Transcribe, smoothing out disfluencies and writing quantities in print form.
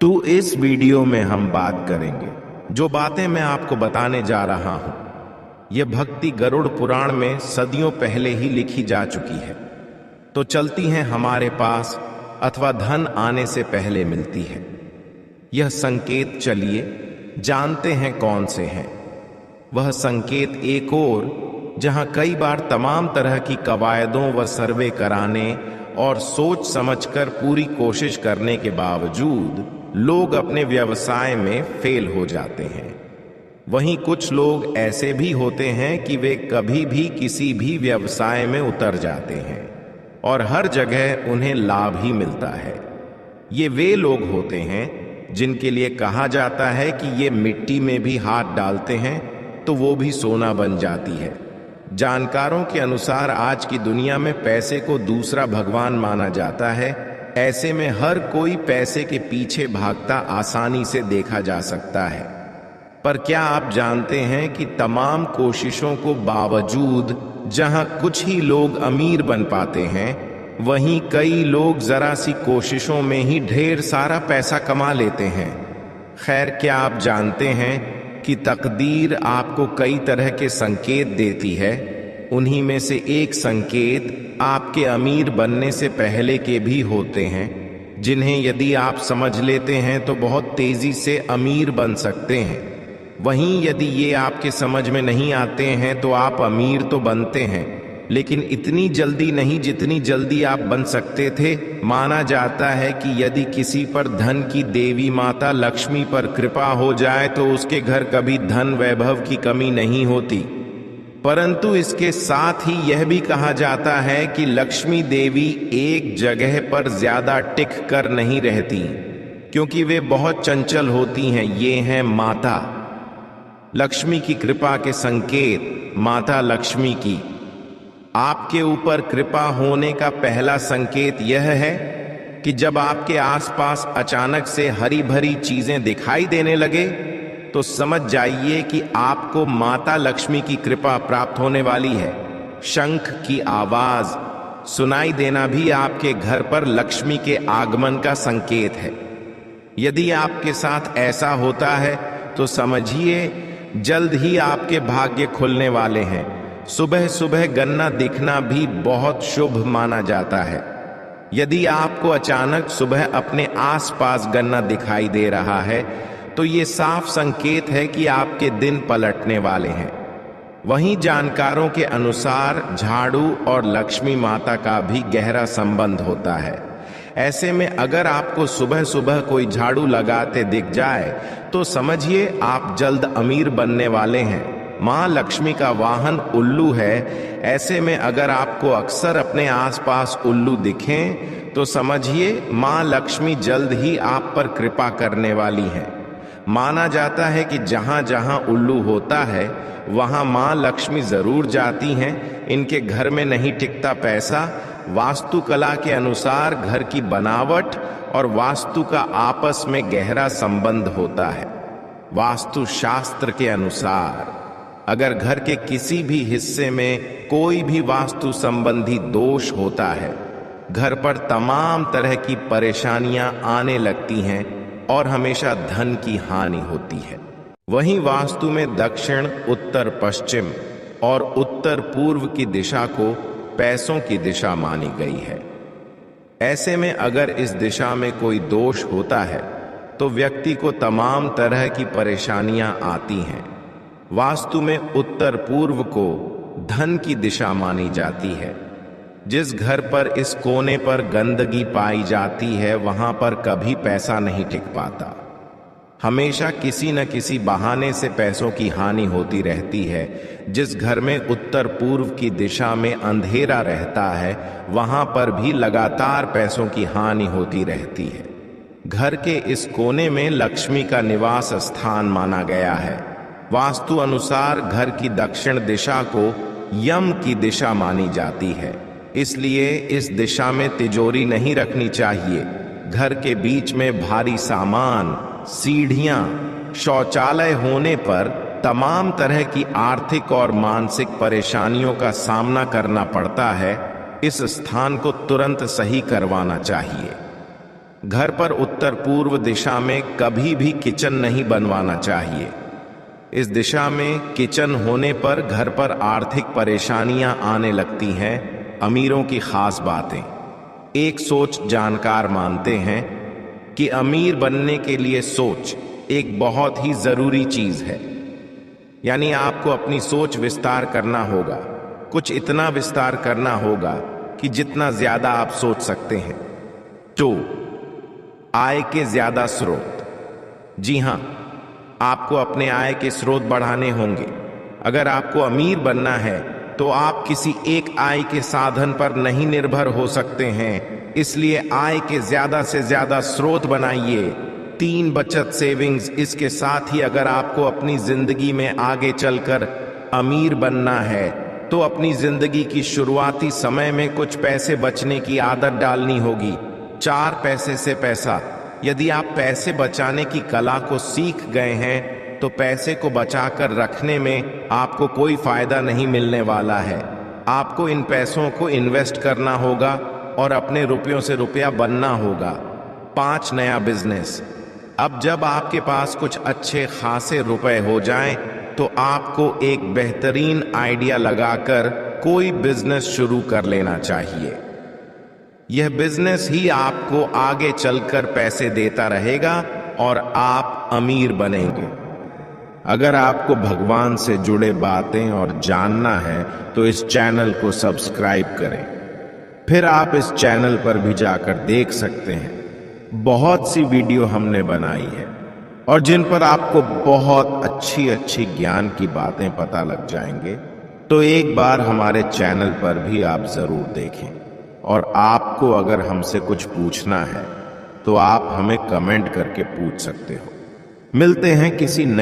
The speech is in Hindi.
तो इस वीडियो में हम बात करेंगे, जो बातें मैं आपको बताने जा रहा हूं, यह भक्ति गरुड़ पुराण में सदियों पहले ही लिखी जा चुकी है। तो चलती हैं हमारे पास अथवा धन आने से पहले मिलती है। यह संकेत चलिए जानते हैं कौन से हैं। वह संकेत एक और जहां कई बार तमाम तरह की कवायदों व सर्वे कराने और सोच समझकर पूरी कोशिश करने के बावजूद लोग अपने व्यवसाय में फेल हो जाते हैं। वहीं कुछ लोग ऐसे भी होते हैं कि वे कभी भी किसी भी व्यवसाय में उतर जाते हैं और हर जगह उन्हें लाभ ही मिलता है। ये वे लोग होते हैं जिनके लिए कहा जाता है कि ये मिट्टी में भी हाथ डालते हैं तो वो भी सोना बन जाती है। जानकारों के अनुसार आज की दुनिया में पैसे को दूसरा भगवान माना जाता है। ऐसे में हर कोई पैसे के पीछे भागता आसानी से देखा जा सकता है। पर क्या आप जानते हैं कि तमाम कोशिशों को बावजूद जहां कुछ ही लोग अमीर बन पाते हैं, वहीं कई लोग जरा सी कोशिशों में ही ढेर सारा पैसा कमा लेते हैं। खैर, क्या आप जानते हैं कि तकदीर आपको कई तरह के संकेत देती है। उन्हीं में से एक संकेत आपके अमीर बनने से पहले के भी होते हैं, जिन्हें यदि आप समझ लेते हैं तो बहुत तेजी से अमीर बन सकते हैं। वहीं यदि ये आपके समझ में नहीं आते हैं तो आप अमीर तो बनते हैं, लेकिन इतनी जल्दी नहीं जितनी जल्दी आप बन सकते थे। माना जाता है कि यदि किसी पर धन की देवी माता लक्ष्मी पर कृपा हो जाए तो उसके घर कभी धन वैभव की कमी नहीं होती। परंतु इसके साथ ही यह भी कहा जाता है कि लक्ष्मी देवी एक जगह पर ज्यादा टिक कर नहीं रहती, क्योंकि वे बहुत चंचल होती हैं। ये हैं माता लक्ष्मी की कृपा के संकेत। माता लक्ष्मी की आपके ऊपर कृपा होने का पहला संकेत यह है कि जब आपके आसपास अचानक से हरी भरी चीजें दिखाई देने लगे तो समझ जाइए कि आपको माता लक्ष्मी की कृपा प्राप्त होने वाली है। शंख की आवाज सुनाई देना भी आपके घर पर लक्ष्मी के आगमन का संकेत है। यदि आपके साथ ऐसा होता है तो समझिए जल्द ही आपके भाग्य खुलने वाले हैं। सुबह सुबह गन्ना दिखना भी बहुत शुभ माना जाता है। यदि आपको अचानक सुबह अपने आसपास गन्ना दिखाई दे रहा है तो ये साफ संकेत है कि आपके दिन पलटने वाले हैं। वहीं जानकारों के अनुसार झाड़ू और लक्ष्मी माता का भी गहरा संबंध होता है। ऐसे में अगर आपको सुबह सुबह कोई झाड़ू लगाते दिख जाए तो समझिए आप जल्द अमीर बनने वाले हैं। माँ लक्ष्मी का वाहन उल्लू है। ऐसे में अगर आपको अक्सर अपने आसपास उल्लू दिखें तो समझिए माँ लक्ष्मी जल्द ही आप पर कृपा करने वाली हैं। माना जाता है कि जहाँ जहाँ उल्लू होता है वहाँ माँ लक्ष्मी जरूर जाती हैं। इनके घर में नहीं टिकता पैसा। वास्तुकला के अनुसार घर की बनावट और वास्तु का आपस में गहरा संबंध होता है। वास्तुशास्त्र के अनुसार अगर घर के किसी भी हिस्से में कोई भी वास्तु संबंधी दोष होता है, घर पर तमाम तरह की परेशानियां आने लगती हैं और हमेशा धन की हानि होती है। वहीं वास्तु में दक्षिण, उत्तर पश्चिम और उत्तर पूर्व की दिशा को पैसों की दिशा मानी गई है। ऐसे में अगर इस दिशा में कोई दोष होता है तो व्यक्ति को तमाम तरह की परेशानियां आती हैं। वास्तु में उत्तर पूर्व को धन की दिशा मानी जाती है। जिस घर पर इस कोने पर गंदगी पाई जाती है वहां पर कभी पैसा नहीं टिक पाता। हमेशा किसी न किसी बहाने से पैसों की हानि होती रहती है। जिस घर में उत्तर पूर्व की दिशा में अंधेरा रहता है वहां पर भी लगातार पैसों की हानि होती रहती है। घर के इस कोने में लक्ष्मी का निवास स्थान माना गया है। वास्तु अनुसार घर की दक्षिण दिशा को यम की दिशा मानी जाती है, इसलिए इस दिशा में तिजोरी नहीं रखनी चाहिए। घर के बीच में भारी सामान, सीढ़ियां, शौचालय होने पर तमाम तरह की आर्थिक और मानसिक परेशानियों का सामना करना पड़ता है। इस स्थान को तुरंत सही करवाना चाहिए। घर पर उत्तर पूर्व दिशा में कभी भी किचन नहीं बनवाना चाहिए। इस दिशा में किचन होने पर घर पर आर्थिक परेशानियां आने लगती हैं। अमीरों की खास बातें। एक सोच जानकार मानते हैं कि अमीर बनने के लिए सोच एक बहुत ही जरूरी चीज है। यानी आपको अपनी सोच विस्तार करना होगा, कुछ इतना विस्तार करना होगा कि जितना ज्यादा आप सोच सकते हैं। तो आय के ज्यादा स्रोत। जी हां, आपको अपने आय के स्रोत बढ़ाने होंगे। अगर आपको अमीर बनना है तो आप किसी एक आय के साधन पर नहीं निर्भर हो सकते हैं। इसलिए आय के ज्यादा से ज्यादा स्रोत बनाइए। 3 बचत सेविंग्स। इसके साथ ही अगर आपको अपनी जिंदगी में आगे चलकर अमीर बनना है तो अपनी जिंदगी की शुरुआती समय में कुछ पैसे बचने की आदत डालनी होगी। 4 पैसे से पैसा। यदि आप पैसे बचाने की कला को सीख गए हैं तो पैसे को बचाकर रखने में आपको कोई फायदा नहीं मिलने वाला है। आपको इन पैसों को इन्वेस्ट करना होगा और अपने रुपयों से रुपया बनना होगा। 5 नया बिजनेस। अब जब आपके पास कुछ अच्छे खासे रुपए हो जाएं तो आपको एक बेहतरीन आइडिया लगाकर कोई बिजनेस शुरू कर लेना चाहिए। यह बिजनेस ही आपको आगे चलकर पैसे देता रहेगा और आप अमीर बनेंगे। अगर आपको भगवान से जुड़े बातें और जानना है तो इस चैनल को सब्सक्राइब करें। फिर आप इस चैनल पर भी जाकर देख सकते हैं, बहुत सी वीडियो हमने बनाई है और जिन पर आपको बहुत अच्छी अच्छी ज्ञान की बातें पता लग जाएंगे। तो एक बार हमारे चैनल पर भी आप जरूर देखें। और आपको अगर हमसे कुछ पूछना है तो आप हमें कमेंट करके पूछ सकते हो। मिलते हैं किसी नई